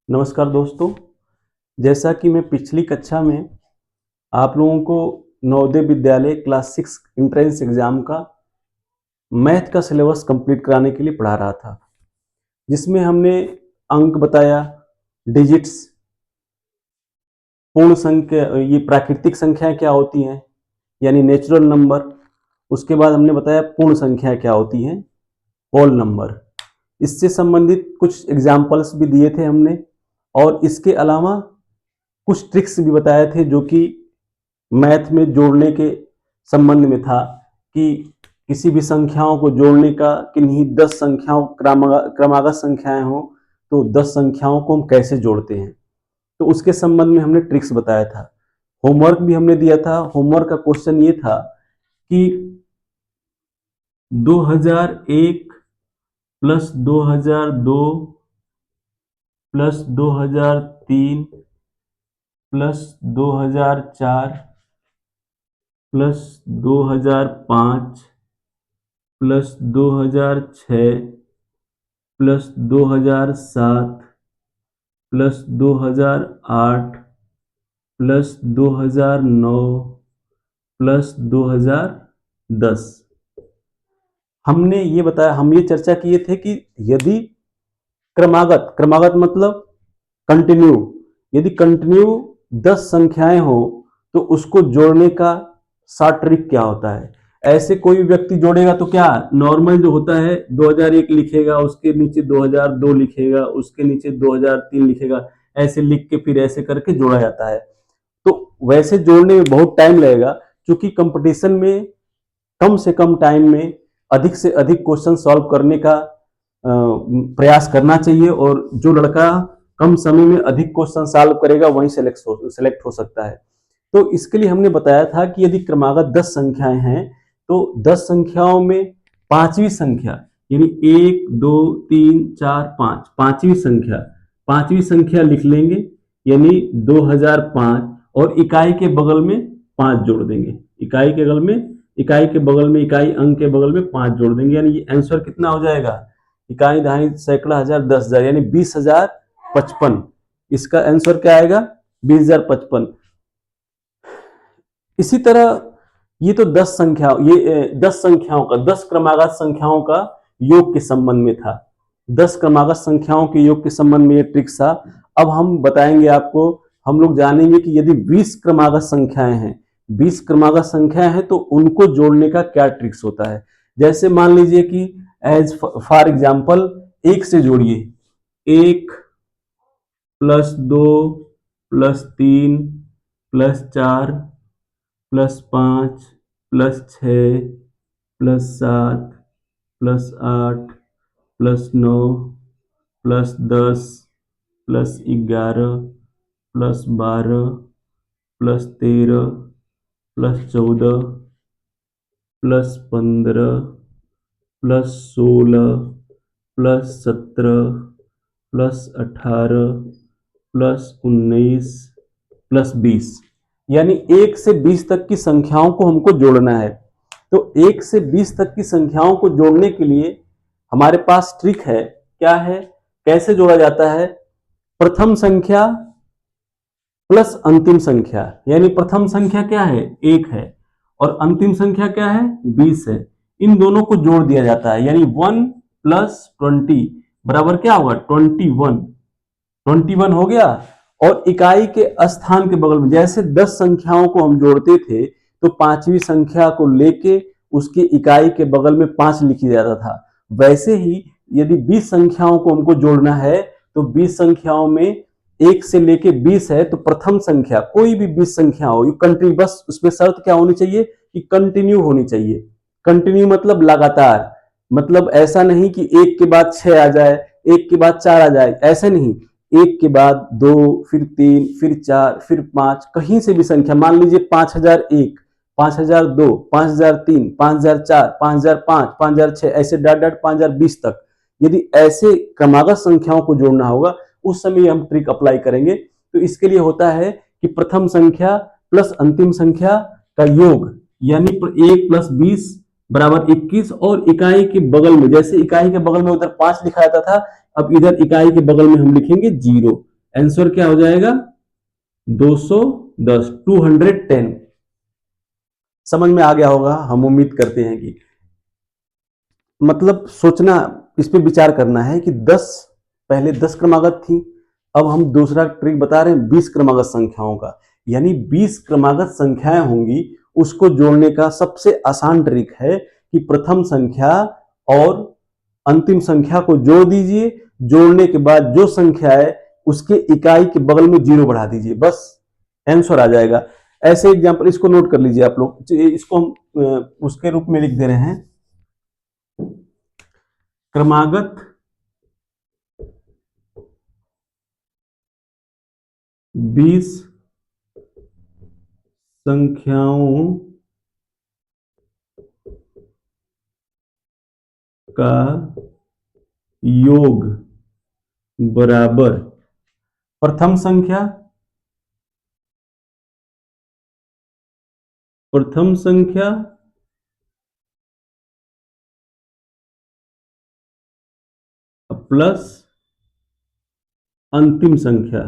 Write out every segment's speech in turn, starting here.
नमस्कार दोस्तों। जैसा कि मैं पिछली कक्षा में आप लोगों को Navodaya Vidyalaya class 6 entrance exam का मैथ का सिलेबस कंप्लीट कराने के लिए पढ़ा रहा था, जिसमें हमने अंक बताया, डिजिट्स, पूर्ण संख्या, ये प्राकृतिक संख्याएं क्या होती हैं यानी नेचुरल नंबर। उसके बाद हमने बताया पूर्ण संख्या क्या होती हैं, होल नंबर। इससे संबंधित कुछ एग्जाम्पल्स भी दिए थे हमने, और इसके अलावा कुछ ट्रिक्स भी बताए थे जो कि मैथ में जोड़ने के संबंध में था कि किसी भी संख्याओं को जोड़ने का, किन्हीं 10 संख्याओं क्रमागत संख्याएं हो तो 10 संख्याओं को हम कैसे जोड़ते हैं, तो उसके संबंध में हमने ट्रिक्स बताया था। होमवर्क भी हमने दिया था। होमवर्क का क्वेश्चन ये था कि 2001 plus 2002 plus 2003 plus 2004 plus 2005 plus 2006 plus 2007 plus 2008 plus 2009 plus 2010। हमने ये बताया, हम ये चर्चा किए थे कि यदि क्रमागत मतलब कंटिन्यू, यदि कंटिन्यू 10 संख्याएं हो तो उसको जोड़ने का शॉर्ट ट्रिक क्या होता है। ऐसे कोई व्यक्ति जोड़ेगा तो क्या नॉर्मल जो होता है 2001 लिखेगा, उसके नीचे 2002 लिखेगा, उसके नीचे 2003 लिखेगा, ऐसे लिख के फिर ऐसे करके जोड़ा जाता है। तो वैसे जोड़ने में बहुत टाइम लगेगा, क्योंकि कंपटीशन में कम से कम टाइम में अधिक से अधिक क्वेश्चन सॉल्व करने का प्रयास करना चाहिए, और जो लड़का कम समय में अधिक क्वेश्चन सॉल्व करेगा वही सेलेक्ट हो सकता है। तो इसके लिए हमने बताया था कि यदि क्रमागत 10 संख्याएं हैं तो 10 संख्याओं में पांचवी संख्या यानी 1 2 3 4 5, पांचवी संख्या लिख लेंगे यानी 2005, और इकाई के बगल में 5 जोड़ देंगे। इकाई के बगल में इकाई अंक के बगल में 5 जोड़ देंगे, यानी ये आंसर कितना हो जाएगा, इकाई दहाई सैकड़ा हजार 10,000 यानी 20,055। इसका आंसर क्या आएगा, 20,055। इसी तरह ये तो 10 संख्याओं का 10 क्रमागत संख्याओं का योग के संबंध में था। 10 क्रमागत संख्याओं के योग के संबंध में ये ट्रिक्स था। अब हम बताएंगे आपको, हम लोग जानेंगे कि यदि 20 क्रमागत संख्याएं हैं, 20 क्रमागत संख्याएं हैं तो उनको जोड़ने का क्या ट्रिक्स होता है। जैसे मान लीजिए कि एज फॉर एग्जाम्पल 1 से जोड़िए, 1 plus 2 plus 3 plus 4 plus 5 plus 6 plus 7 plus 8 plus 9 plus 10 plus 11 plus 12 plus 13 plus 14 plus 15 plus 16 plus 17 plus 18 plus 19 plus 20, यानी 1 से 20 तक की संख्याओं को हमको जोड़ना है। तो 1 से 20 तक की संख्याओं को जोड़ने के लिए हमारे पास ट्रिक है। क्या है, कैसे जोड़ा जाता है, प्रथम संख्या प्लस अंतिम संख्या, यानी प्रथम संख्या क्या है 1 है और अंतिम संख्या क्या है 20 है, इन दोनों को जोड़ दिया जाता है, यानी 1 प्लस 20 बराबर क्या होगा 21 हो गया। और इकाई के स्थान के बगल में जैसे 10 संख्याओं को हम जोड़ते थे तो पांचवी संख्या को लेके उसकी इकाई के बगल में 5 लिखी जाता था, वैसे ही यदि 20 संख्याओं को हमको जोड़ना है तो 20 संख्याओं में 1 से लेके 20 है तो प्रथम संख्या कोई भी 20 संख्या हो, कंटिन्यू, बस उसमें शर्त क्या होनी चाहिए कि कंटिन्यू होनी चाहिए। कंटिन्यू मतलब लगातार, मतलब ऐसा नहीं कि 1 के बाद 6 आ जाए, 1 के बाद 4 आ जाए, ऐसा नहीं, 1 के बाद 2 फिर 3 फिर 4 फिर 5, कहीं से भी संख्या, मान लीजिए 5001 5002 5003 5004 5005 5006 ऐसे डॉट डॉट 5020 तक, यदि ऐसे क्रमागत संख्याओं को जोड़ना होगा उस समय हम ट्रिक अप्लाई करेंगे। तो इसके लिए होता है कि प्रथम संख्या प्लस अंतिम संख्या का योग यानी 1 प्लस 20 बराबर 21, और इकाई के बगल में, जैसे इकाई के बगल में उधर 5 लिखा जाता था, अब इधर इकाई के बगल में हम लिखेंगे 0, आंसर क्या हो जाएगा 210, 210। समझ में आ गया होगा, हम उम्मीद करते हैं कि मतलब सोचना, इस पे विचार करना है कि 10 पहले 10 क्रमागत थी, अब हम दूसरा ट्रिक बता रहे हैं 20 क्रमागत संख्याओं का, यानी 20 क्रमागत संख्याएं होंगी, उसको जोड़ने का सबसे आसान ट्रिक है कि प्रथम संख्या और अंतिम संख्या को जोड़ दीजिए, जोड़ने के बाद जो संख्या है उसके इकाई के बगल में जीरो बढ़ा दीजिए, बस आंसर आ जाएगा। ऐसे एग्जांपल, इसको नोट कर लीजिए आप लोग, इसको हम उसके रूप में लिख दे रहे हैं, क्रमागत 20 संख्याओं का योग बराबर प्रथम संख्या प्लस अंतिम संख्या।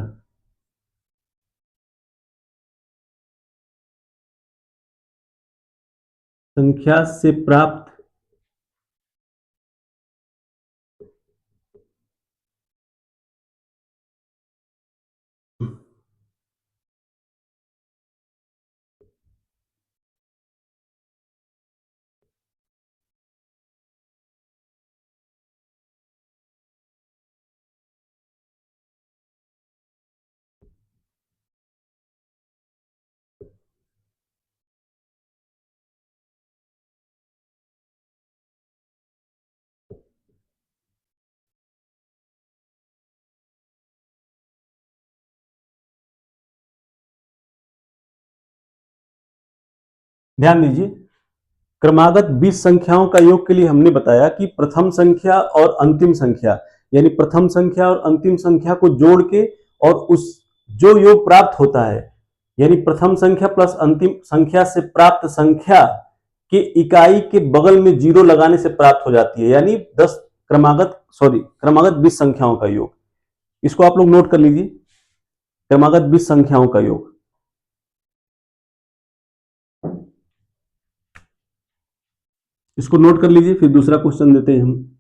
संख्या से प्राप्त ध्यान दीजिए, क्रमागत 20 संख्याओं का योग के लिए हमने बताया कि प्रथम संख्या और अंतिम संख्या, यानी प्रथम संख्या और अंतिम संख्या को जोड़ के और उस जो योग प्राप्त होता है, यानी प्रथम संख्या प्लस अंतिम संख्या से प्राप्त संख्या के इकाई के बगल में जीरो लगाने से प्राप्त हो जाती है, यानी 10 क्रमागत 20 संख्याओं का योग। इसको आप लोग नोट कर लीजिए, क्रमागत 20 संख्याओं का योग। इसको नोट कर लीजिए, फिर दूसरा क्वेश्चन देते हैं हम।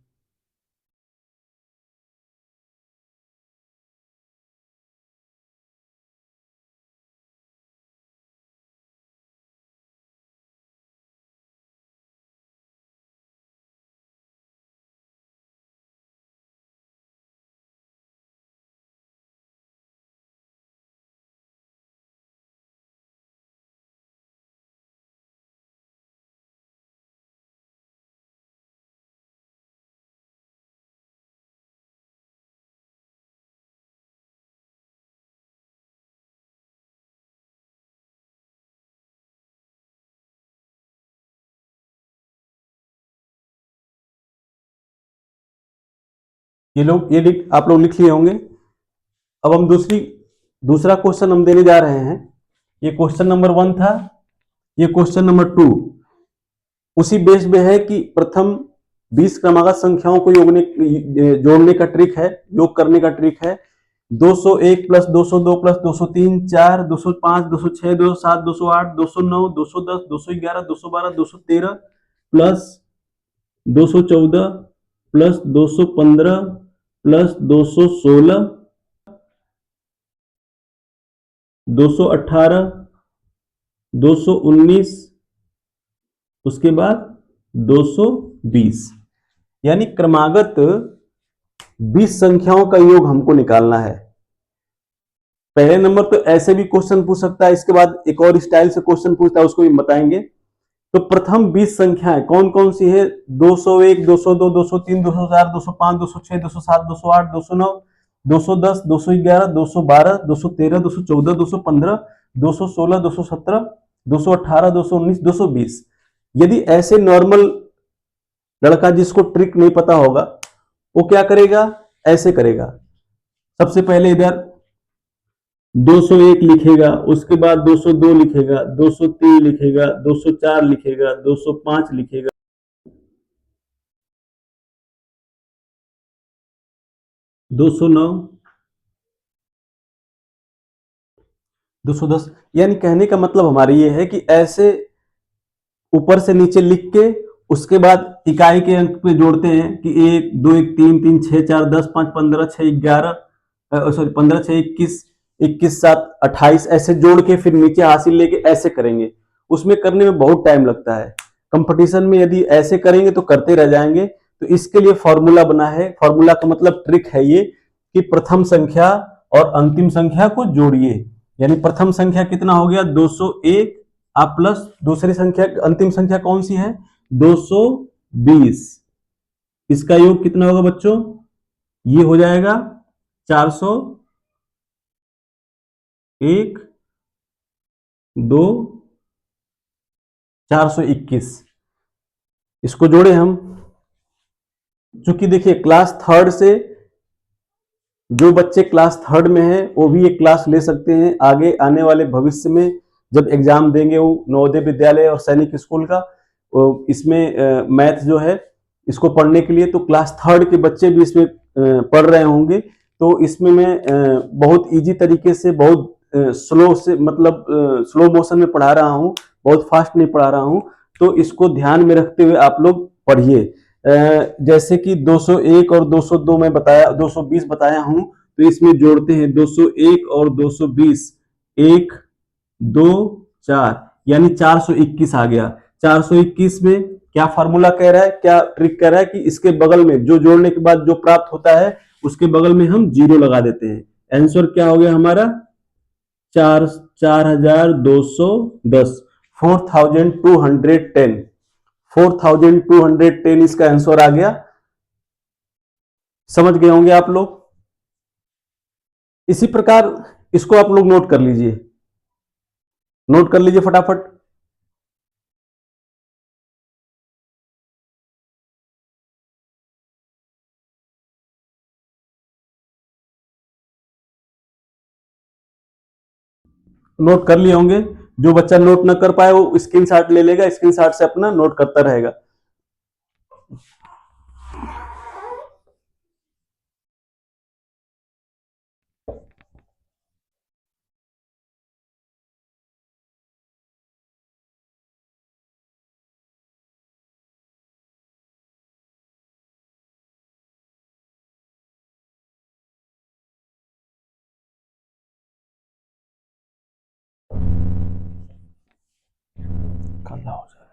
आप लोग लिख लिए होंगे। अब हम दूसरा क्वेश्चन हम देने जा रहे हैं। ये क्वेश्चन नंबर 1 था, ये क्वेश्चन नंबर 2 उसी बेस में है कि प्रथम 20 क्रमागत संख्याओं को जोड़ने का ट्रिक है, योग करने का ट्रिक है। 201 plus 202 plus 203 4, 205 206 207 208 209 210 211 212 213 plus 214 plus 215 plus 216 218 219 उसके बाद 220, यानी क्रमागत 20 संख्याओं का योग हमको निकालना है। पहले नंबर तो ऐसे भी क्वेश्चन पूछ सकता है, इसके बाद एक और स्टाइल से क्वेश्चन पूछता है, उसको भी बताएंगे। तो प्रथम 20 संख्याएं कौन कौन सी है? 201 202 203 204 205 206 207 208 209 210 211 212 213 214 215 216 217 218 219 220। यदि ऐसे नॉर्मल लड़का जिसको ट्रिक नहीं पता होगा वो क्या करेगा, ऐसे करेगा। सबसे पहले इधर 201 लिखेगा, उसके बाद 202 लिखेगा, 203 लिखेगा, 204 लिखेगा, 205 लिखेगा, 209 210, यानी कहने का मतलब हमारा ये है कि ऐसे ऊपर से नीचे लिख के उसके बाद इकाई के अंक पे जोड़ते हैं कि 1 2 1 3 3 6 4 10 5 15 6 11 सॉरी 15 6 21 21 7 28 ऐसे जोड़ के फिर नीचे हासिल लेके ऐसे करेंगे। उसमें करने में बहुत टाइम लगता है। कंपटीशन में यदि ऐसे करेंगे तो करते रह जाएंगे। तो इसके लिए फॉर्मूला बना है। फॉर्मूला का मतलब ट्रिक है ये कि प्रथम संख्या और अंतिम संख्या को जोड़िए। यानी प्रथम संख्या कितना हो गया 201, आप प्लस दूसरी संख्या अंतिम संख्या कौन सी है 220, इसका योग कितना होगा बच्चों, ये हो जाएगा 401 2 421। इसको जोड़े हम, चूंकि देखिए क्लास थर्ड से जो बच्चे क्लास थर्ड में हैं वो भी ये क्लास ले सकते हैं। आगे आने वाले भविष्य में जब एग्जाम देंगे वो नवोदय विद्यालय और सैनिक स्कूल का, इसमें मैथ जो है इसको पढ़ने के लिए तो क्लास थर्ड के बच्चे भी इसमें पढ़ रहे होंगे। तो इसमें मैं बहुत इजी तरीके से, बहुत स्लो से, मतलब स्लो मोशन में पढ़ा रहा हूँ, बहुत फास्ट नहीं पढ़ा रहा हूँ। तो इसको ध्यान में रखते हुए आप लोग पढ़िए। जैसे कि 201 और 202 में बताया, 220 बताया हूं, तो इसमें जोड़ते हैं 201 और 220, 1 2 4, यानी 421 आ गया। 421 में क्या फार्मूला कह रहा है, क्या ट्रिक कह रहा है कि इसके बगल में जो जोड़ने के बाद जो प्राप्त होता है उसके बगल में हम जीरो लगा देते हैं। आंसर क्या हो गया हमारा 4210, 4210, 4210 इसका आंसर आ गया। समझ गए होंगे आप लोग। इसी प्रकार इसको आप लोग नोट कर लीजिए, नोट कर लीजिए फटाफट। नोट कर लिए होंगे। जो बच्चा नोट ना कर पाए वो स्क्रीनशॉट ले लेगा, स्क्रीनशॉट से अपना नोट करता रहेगा। काला हो जाए।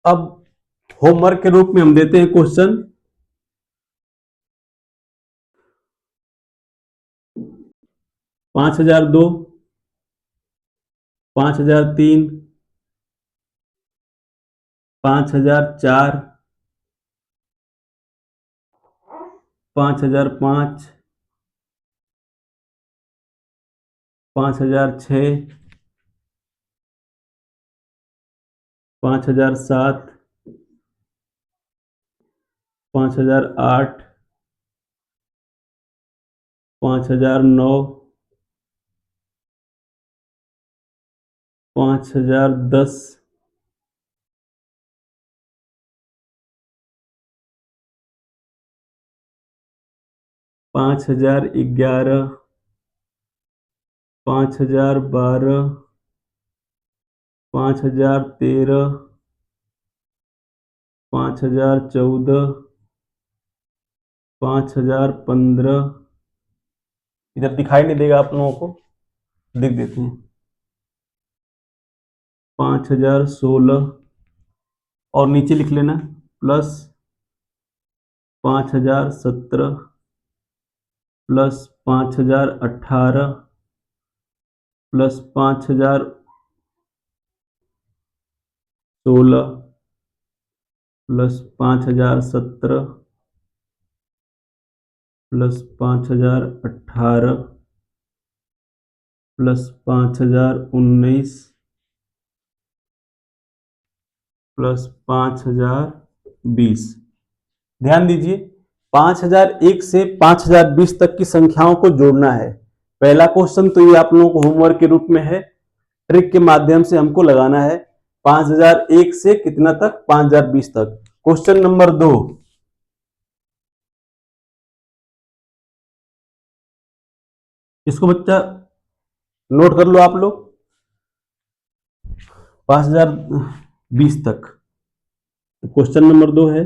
अब होमवर्क के रूप में हम देते हैं क्वेश्चन। 5002, 5003, 5004, 5005, 5006, 5007, 5008, 5009, 5010, 5011, 5012, 5013, 5014, 5015, इधर दिखाई नहीं देगा आप लोगों को, लिख देते हैं 5016, और नीचे लिख लेना plus 5017, plus 5018, plus 5016, plus 5017, plus 5018, plus 5019, plus 5020। ध्यान दीजिए 5001 से 5020 तक की संख्याओं को जोड़ना है। पहला क्वेश्चन तो ये आप लोगों को होमवर्क के रूप में है, ट्रिक के माध्यम से हमको लगाना है। 5001 से कितना तक? 5020 तक। क्वेश्चन नंबर 2, इसको बच्चा नोट कर लो आप लोग, 5020 तक। क्वेश्चन नंबर 2 है,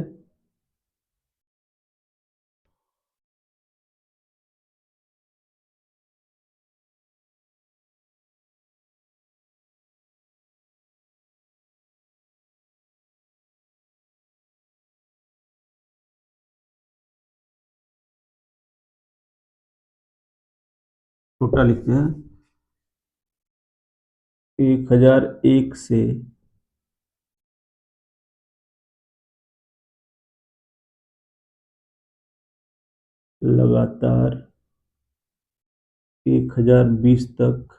छोटा लिखते हैं, 1001 से लगातार 1020 तक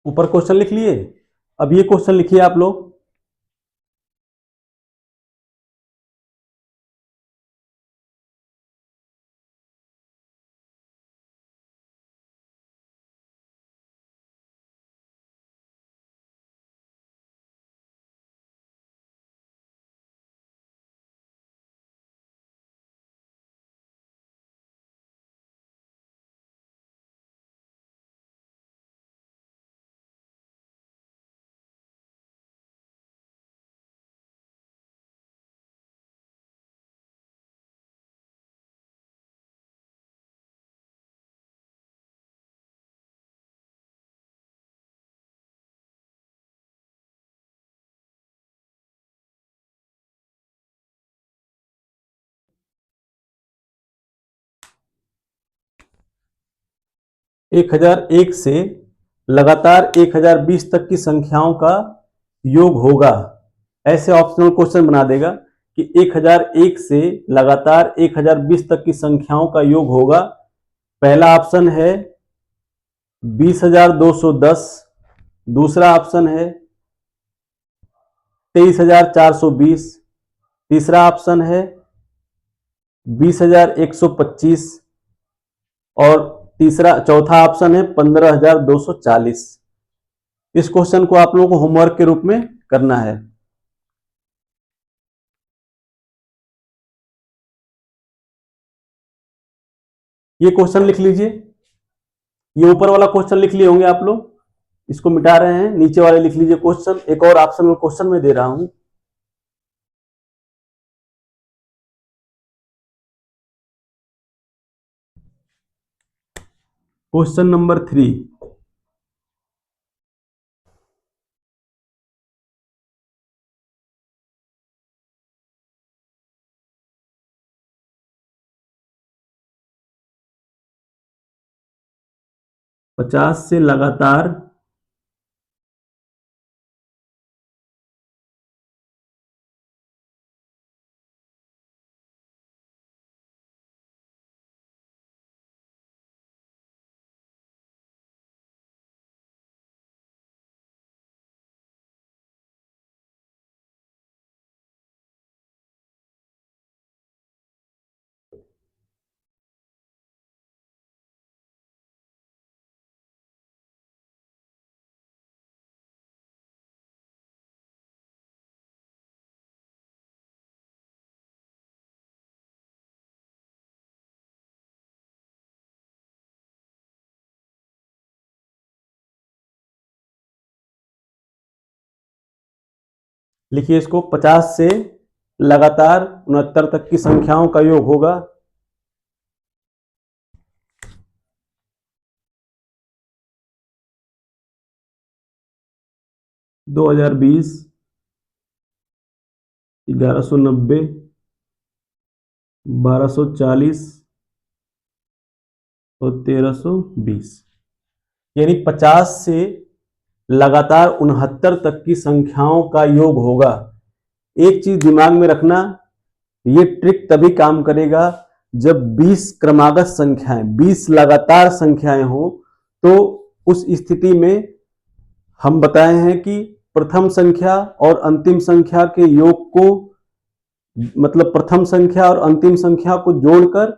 ऊपर क्वेश्चन लिख लिए। अब ये क्वेश्चन लिखिए आप लोग, एक हजार एक से लगातार 1020 तक की संख्याओं का योग होगा। ऐसे ऑप्शनल क्वेश्चन बना देगा कि 1001 से लगातार 1020 तक की संख्याओं का योग होगा। पहला ऑप्शन है 20,210, दूसरा ऑप्शन है 23,420, तीसरा ऑप्शन है 20,125 और चौथा ऑप्शन है 15,240। इस क्वेश्चन को आप लोगों को होमवर्क के रूप में करना है। ये क्वेश्चन लिख लीजिए, ये ऊपर वाला क्वेश्चन लिख लिए होंगे आप लोग, इसको मिटा रहे हैं, नीचे वाले लिख लीजिए क्वेश्चन। एक और ऑप्शन में क्वेश्चन में दे रहा हूं, क्वेश्चन नंबर 3, पचास से लगातार लिखिए इसको, 50 से लगातार 69 तक की संख्याओं का योग होगा। दो हजार बीस, 1190, 1240 और 1320, यानी 50 से लगातार 69 तक की संख्याओं का योग होगा। एक चीज दिमाग में रखना, ये ट्रिक तभी काम करेगा जब 20 क्रमागत संख्याएं, 20 लगातार संख्याएं हो, तो उस स्थिति में हम बताए हैं कि प्रथम संख्या और अंतिम संख्या के योग को, मतलब प्रथम संख्या और अंतिम संख्या को जोड़कर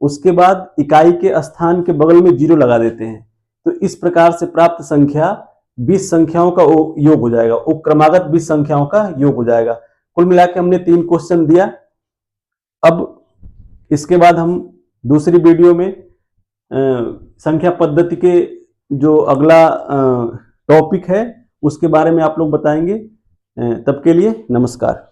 उसके बाद इकाई के स्थान के बगल में 0 लगा देते हैं। तो इस प्रकार से प्राप्त संख्या 20 संख्याओं का योग हो जाएगा, वो क्रमागत 20 संख्याओं का योग हो जाएगा। कुल मिला के हमने 3 क्वेश्चन दिया। अब इसके बाद हम दूसरी वीडियो में संख्या पद्धति के जो अगला टॉपिक है उसके बारे में आप लोग बताएंगे। तब के लिए नमस्कार।